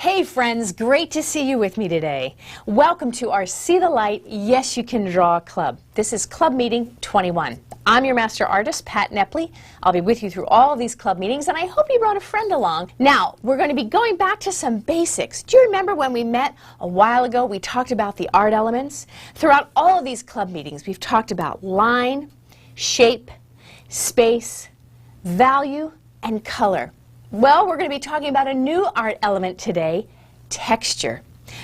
Hey friends, great to see you with me today. Welcome to our See the Light, Yes You Can Draw Club. This is Club Meeting 21. I'm your master artist, Pat Nepley. I'll be with you through all of these club meetings, and I hope you brought a friend along. Now, we're going to be going back to some basics. Do you remember when we met a while ago, we talked about the art elements? Throughout all of these club meetings, we've talked about line, shape, space, value, and color. Well, we're going to be talking about a new art element today, texture.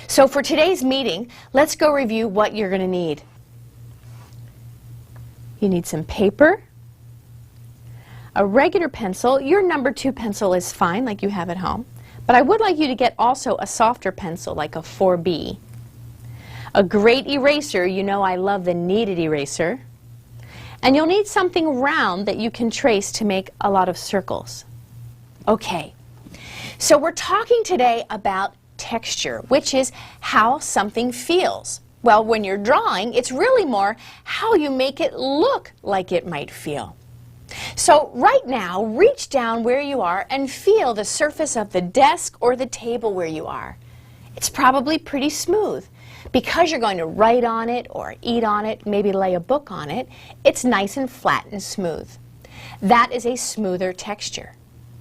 So for today's meeting, let's go review what you're going to need. You need some paper, a regular pencil. Your number 2 pencil is fine, like you have at home. But I would like you to get also a softer pencil, like a 4B. A great eraser. You know I love the kneaded eraser. And you'll need something round that you can trace to make a lot of circles. Okay, so we're talking today about texture, which is how something feels. Well, when you're drawing, it's really more how you make it look like it might feel. So right now, reach down where you are and feel the surface of the desk or the table where you are. It's probably pretty smooth. Because you're going to write on it or eat on it, maybe lay a book on it, it's nice and flat and smooth. That is a smoother texture.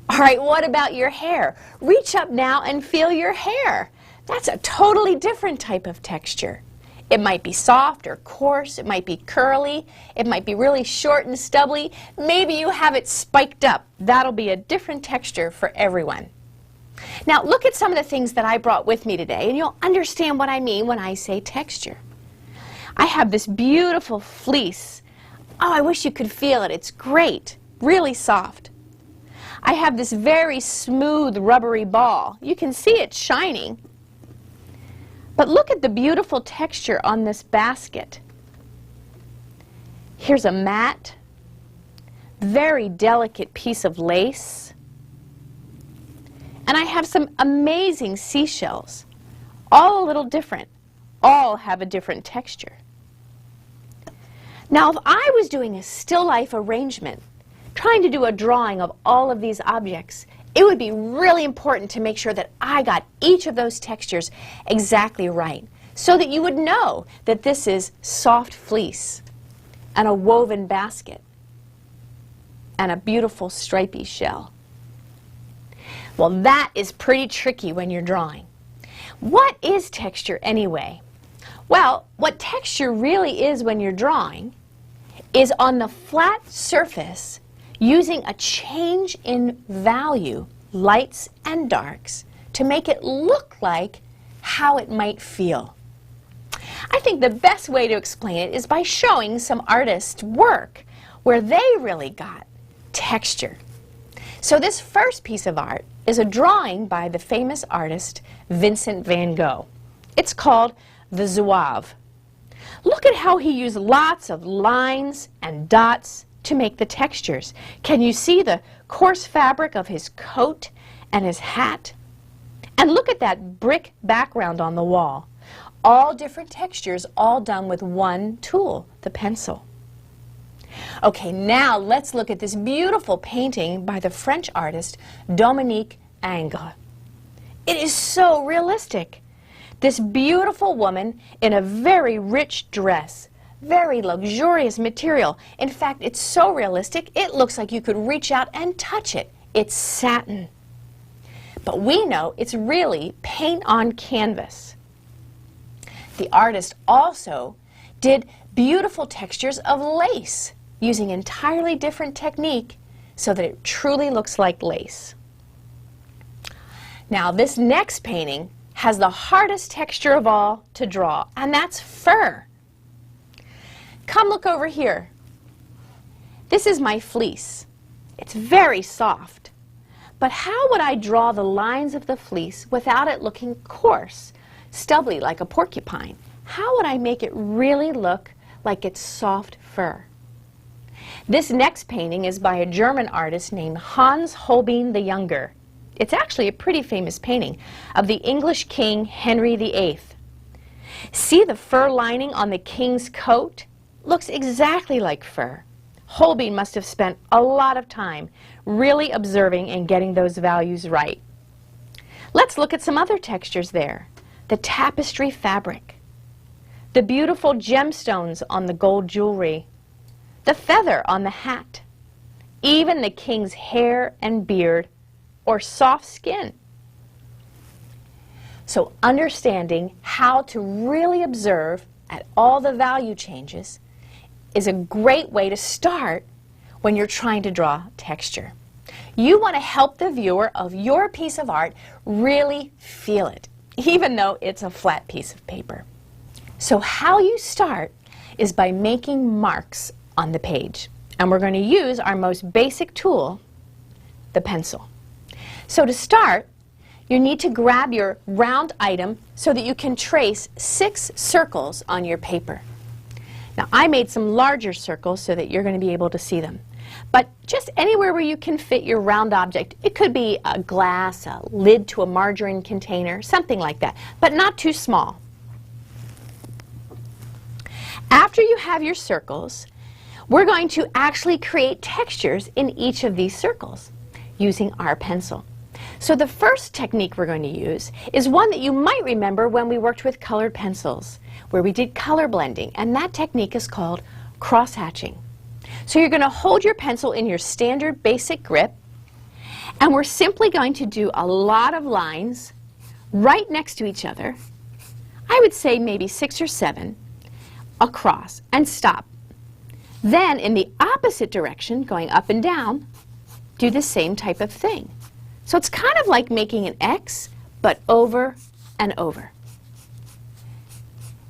All right, what about your hair? Reach up now and feel your hair. That's a totally different type of texture. It might be soft or coarse, it might be curly, it might be really short and stubbly. Maybe you have it spiked up. That'll be a different texture for everyone. Now look at some of the things that I brought with me today, and you'll understand what I mean when I say texture. I have this beautiful fleece. Oh, I wish you could feel it. It's great, really soft. I have this very smooth rubbery ball. You can see it shining. But look at the beautiful texture on this basket. Here's a matte, very delicate piece of lace. And I have some amazing seashells, all a little different, all have a different texture. Now, if I was doing a still life arrangement, trying to do a drawing of all of these objects, it would be really important to make sure that I got each of those textures exactly right, so that you would know that this is soft fleece and a woven basket and a beautiful stripy shell. Well, that is pretty tricky when you're drawing. What is texture anyway? Well, what texture really is when you're drawing is on the flat surface using a change in value, lights and darks, to make it look like how it might feel. I think the best way to explain it is by showing some artists' work where they really got texture. So this first piece of art is a drawing by the famous artist Vincent van Gogh. It's called The Zouave. Look at how he used lots of lines and dots to make the textures. Can you see the coarse fabric of his coat and his hat? And look at that brick background on the wall. All different textures, all done with one tool, the pencil. Okay, now let's look at this beautiful painting by the French artist Dominique Ingres. It is so realistic. This beautiful woman in a very rich dress, very luxurious material. In fact, it's so realistic, it looks like you could reach out and touch it. It's satin. But we know it's really paint on canvas. The artist also did beautiful textures of lace using entirely different technique so that it truly looks like lace. Now, this next painting has the hardest texture of all to draw, and that's fur. Come look over here. This is my fleece. It's very soft. But how would I draw the lines of the fleece without it looking coarse, stubbly like a porcupine? How would I make it really look like it's soft fur? This next painting is by a German artist named Hans Holbein the Younger. It's actually a pretty famous painting of the English king Henry VIII. See the fur lining on the king's coat? Looks exactly like fur. Holbein must have spent a lot of time really observing and getting those values right. Let's look at some other textures there. The tapestry fabric, the beautiful gemstones on the gold jewelry, the feather on the hat, even the king's hair and beard or soft skin. So understanding how to really observe at all the value changes is a great way to start when you're trying to draw texture. You want to help the viewer of your piece of art really feel it, even though it's a flat piece of paper. So how you start is by making marks on the page. And we're going to use our most basic tool, the pencil. So to start, you need to grab your round item so that you can trace 6 circles on your paper. Now I made some larger circles so that you're going to be able to see them. But just anywhere where you can fit your round object, it could be a glass, a lid to a margarine container, something like that, but not too small. After you have your circles, we're going to actually create textures in each of these circles using our pencil. So the first technique we're going to use is one that you might remember when we worked with colored pencils, where we did color blending, and that technique is called cross-hatching. So you're going to hold your pencil in your standard basic grip, and we're simply going to do a lot of lines right next to each other. I would say maybe 6 or 7 across, and stop. Then in the opposite direction, going up and down, do the same type of thing. So it's kind of like making an X, but over and over.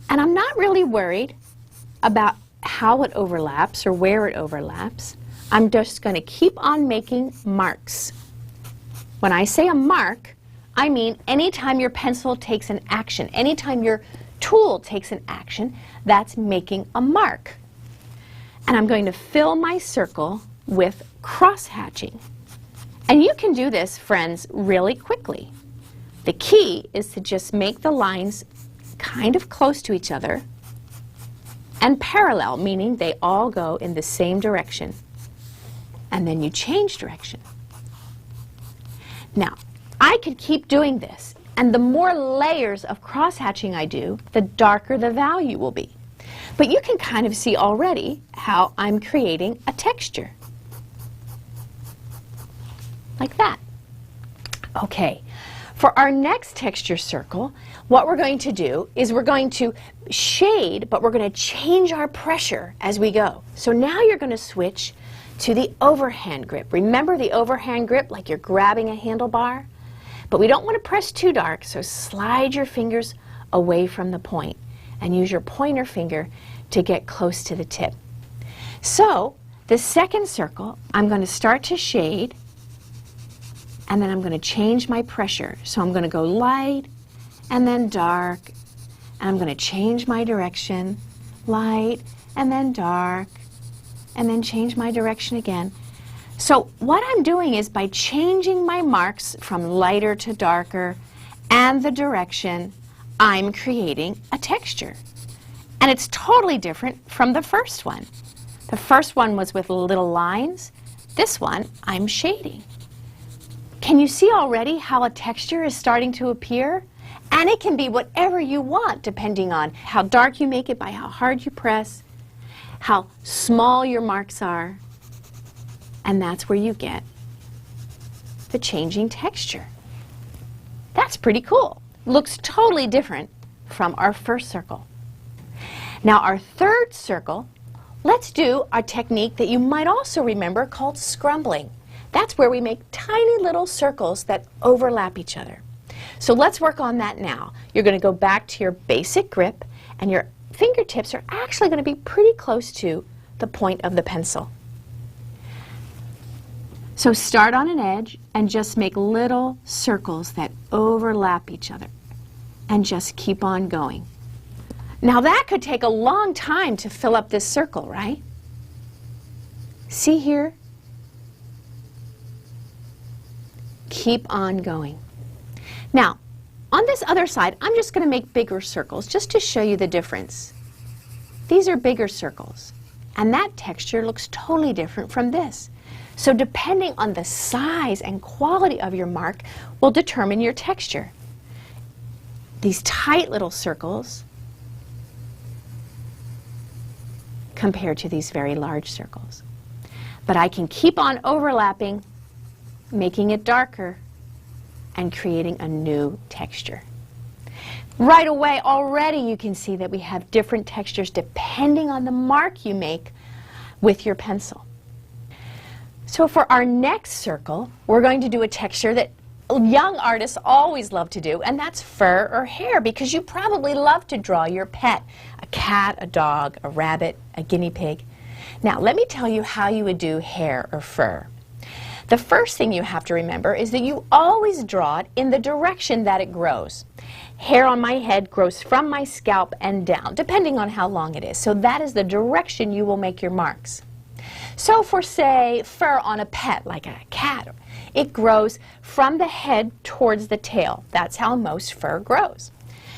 And I'm not really worried about how it overlaps or where it overlaps. I'm just going to keep on making marks. When I say a mark, I mean anytime your pencil takes an action, anytime your tool takes an action, that's making a mark. And I'm going to fill my circle with cross-hatching. And you can do this, friends, really quickly. The key is to just make the lines kind of close to each other and parallel, meaning they all go in the same direction. And then you change direction. Now, I could keep doing this, and the more layers of cross-hatching I do, the darker the value will be. But you can kind of see already how I'm creating a texture. Like that. Okay, for our next texture circle, what we're going to do is we're going to shade, but we're going to change our pressure as we go. So now you're going to switch to the overhand grip. Remember the overhand grip, like you're grabbing a handlebar? But we don't want to press too dark, so slide your fingers away from the point and use your pointer finger to get close to the tip. So the second circle, I'm going to start to shade, and then I'm going to change my pressure. So I'm going to go light and then dark, and I'm going to change my direction, light and then dark, and then change my direction again. So what I'm doing is by changing my marks from lighter to darker and the direction, I'm creating a texture. And it's totally different from the first one. The first one was with little lines. This one, I'm shading. Can you see already how a texture is starting to appear? And it can be whatever you want, depending on how dark you make it by how hard you press, how small your marks are, and that's where you get the changing texture. That's pretty cool. Looks totally different from our first circle. Now our third circle, let's do a technique that you might also remember called scrumbling. That's where we make tiny little circles that overlap each other. So let's work on that now. You're going to go back to your basic grip, and your fingertips are actually going to be pretty close to the point of the pencil. So start on an edge and just make little circles that overlap each other, and just keep on going. Now that could take a long time to fill up this circle, right? See here? Keep on going. Now, on this other side, I'm just going to make bigger circles just to show you the difference. These are bigger circles, and that texture looks totally different from this. So depending on the size and quality of your mark will determine your texture. These tight little circles compared to these very large circles. But I can keep on overlapping, making it darker, and creating a new texture. Right away, already you can see that we have different textures depending on the mark you make with your pencil. So for our next circle, we're going to do a texture that young artists always love to do, and that's fur or hair, because you probably love to draw your pet, a cat, a dog, a rabbit, a guinea pig. Now, let me tell you how you would do hair or fur. The first thing you have to remember is that you always draw it in the direction that it grows. Hair on my head grows from my scalp and down, depending on how long it is. So that is the direction you will make your marks. So for, say, fur on a pet, like a cat, it grows from the head towards the tail. That's how most fur grows.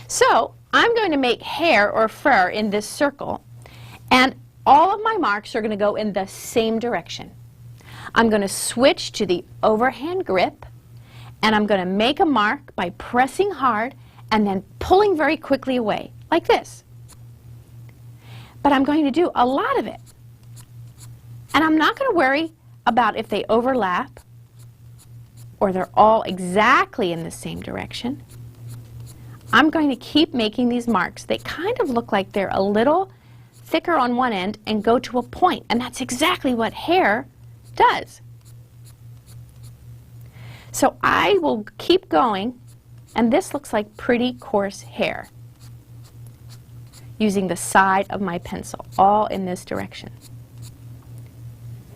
So I'm going to make hair or fur in this circle, and all of my marks are going to go in the same direction. I'm going to switch to the overhand grip, and I'm going to make a mark by pressing hard and then pulling very quickly away, like this. But I'm going to do a lot of it. And I'm not going to worry about if they overlap or they're all exactly in the same direction. I'm going to keep making these marks. They kind of look like they're a little thicker on one end and go to a point, and that's exactly what hair does. So I will keep going, and this looks like pretty coarse hair using the side of my pencil, all in this direction.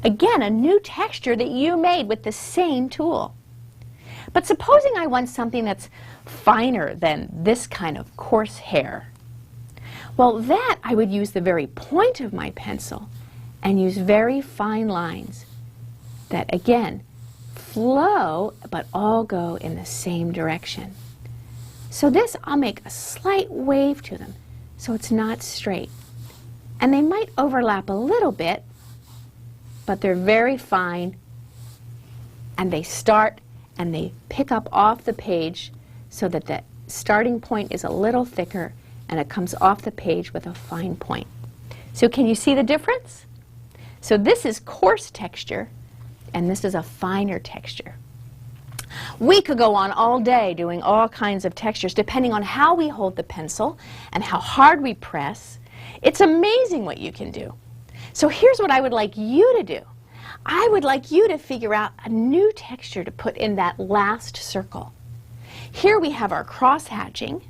Again, a new texture that you made with the same tool. But supposing I want something that's finer than this kind of coarse hair. Well, that I would use the very point of my pencil and use very fine lines that, again, flow but all go in the same direction. So this, I'll make a slight wave to them so it's not straight. And they might overlap a little bit, but they're very fine, and they start and they pick up off the page so that the starting point is a little thicker and it comes off the page with a fine point. So can you see the difference? So this is coarse texture, and this is a finer texture. We could go on all day doing all kinds of textures depending on how we hold the pencil and how hard we press. It's amazing what you can do. So here's what I would like you to do. I would like you to figure out a new texture to put in that last circle. Here we have our cross hatching.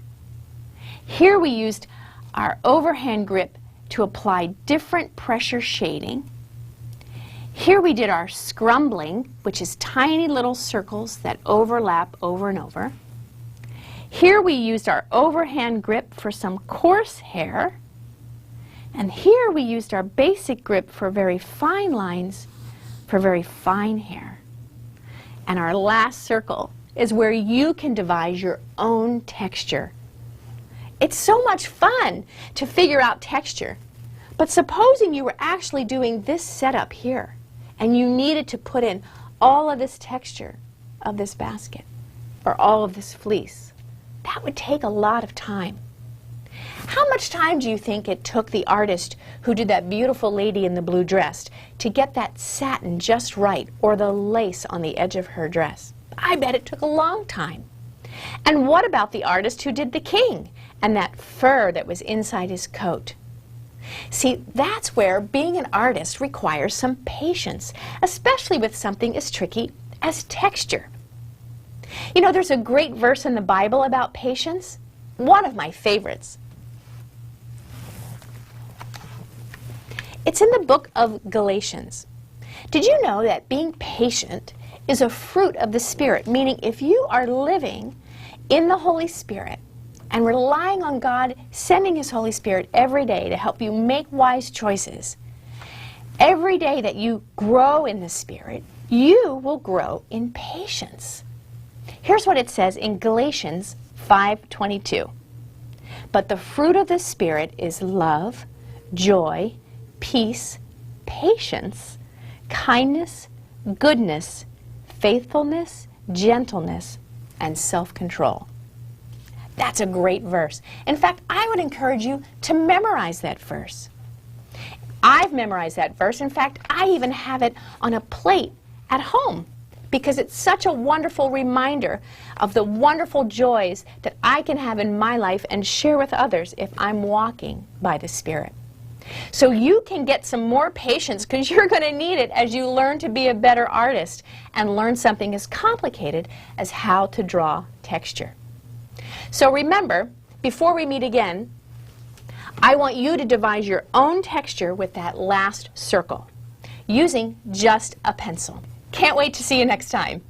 Here we used our overhand grip to apply different pressure shading. Here we did our scrumbling, which is tiny little circles that overlap over and over. Here we used our overhand grip for some coarse hair. And here we used our basic grip for very fine lines, for very fine hair. And our last circle is where you can devise your own texture. It's so much fun to figure out texture. But supposing you were actually doing this setup here, and you needed to put in all of this texture of this basket, or all of this fleece, that would take a lot of time. How much time do you think it took the artist who did that beautiful lady in the blue dress to get that satin just right, or the lace on the edge of her dress? I bet it took a long time. And what about the artist who did the king and that fur that was inside his coat? See, that's where being an artist requires some patience, especially with something as tricky as texture. You know, there's a great verse in the Bible about patience, one of my favorites. It's in the book of Galatians. Did you know that being patient is a fruit of the Spirit? Meaning, if you are living in the Holy Spirit and relying on God sending His Holy Spirit every day to help you make wise choices, every day that you grow in the Spirit, you will grow in patience. Here's what it says in Galatians 5:22. But the fruit of the Spirit is love, joy, peace, patience, kindness, goodness, faithfulness, gentleness, and self-control. That's a great verse. In fact, I would encourage you to memorize that verse. I've memorized that verse. In fact, I even have it on a plate at home because it's such a wonderful reminder of the wonderful joys that I can have in my life and share with others if I'm walking by the Spirit. So you can get some more patience because you're going to need it as you learn to be a better artist and learn something as complicated as how to draw texture. So remember, before we meet again, I want you to devise your own texture with that last circle using just a pencil. Can't wait to see you next time.